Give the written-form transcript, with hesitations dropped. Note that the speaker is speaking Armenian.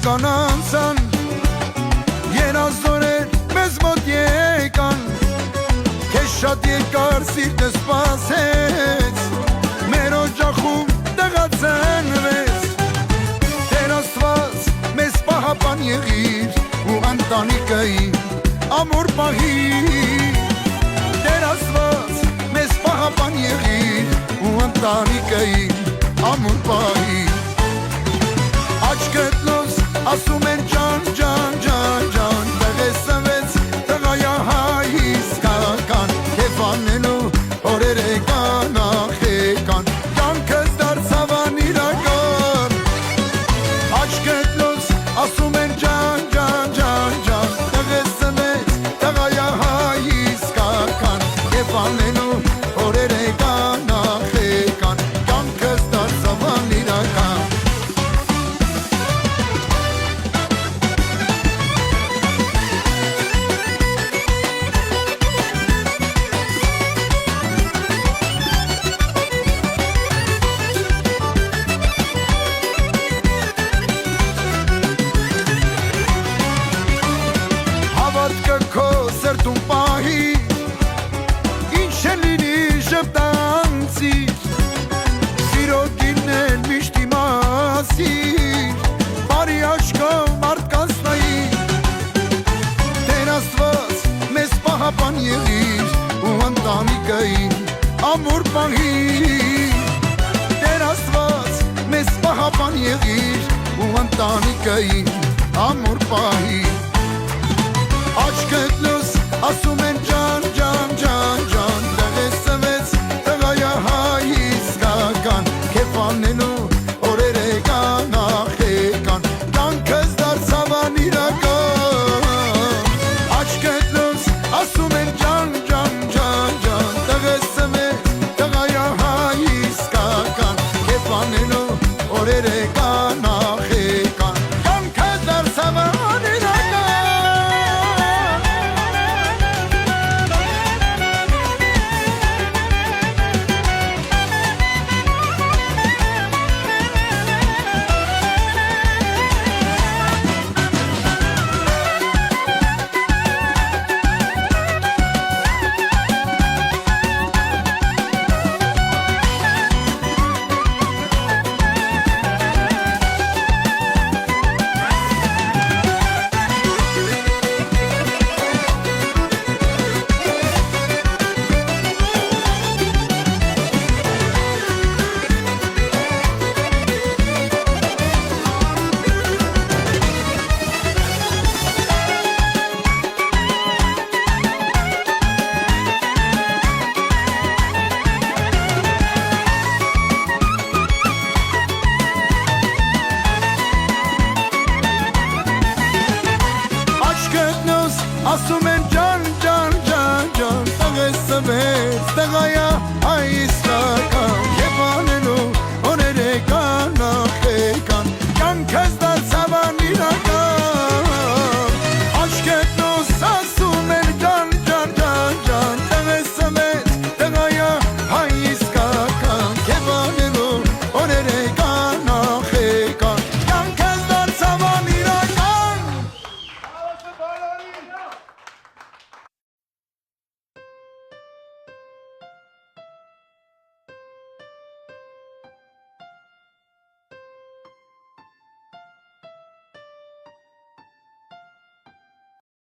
Տարեկան անցան երազորեր մեզ մոտ եկան Քեզ շատ երկար սիրտը սպասեց Մեր օջախում տեղացնվեց Տեր Աստված մեզ պահապան եղիր ու ընտանիքային ամուր պահիր Տեր Աստված մեզ պահապան եղիր ու ընտանիքային ամուր պահիր Աչքդ լոս ասում են ջան, ջան, ջան, ջան Տեղեսվեց տղայա հայ իսկական Քեվ անելու օրեր եկան, ախ եկան Կյանքս դարձավ անիրական Աչքդ լոս ասում են ջան, ջան, ջան, ջան Տեղեսվեց տղայա հայ իսկական Քեվ անելու օրեր եկան, ախ եկան Կյանքս դարձավ անիրական Քո սրտում պահի Ինչ է լինի ժպտանցի Սիրո գինեն միշտ իմասիր Բարի աչքով մարդկանց նայի Տեր Աստված մեզ պահապան եղիր ու ընտանիքային ամուր պահիր Տեր Աստված մեզ պահապան եղիր ու ընտանիքային ամուր պահիր Աչքդ լոս ասում են ջան, ջան, ջան, ջան Տեղեսվեց տղայա հայ իսկական Քեվ անելու օրեր եկան, ախ եկան Կյանքս դարձավ անիրական Աչքդ լոս ասում են ջան, ջան, ջան, ջան Տեղեսվեց տղայա հայ իսկական Քեվ անելու օրեր եկան, ախ եկան Կյանքս դարձավ Ասում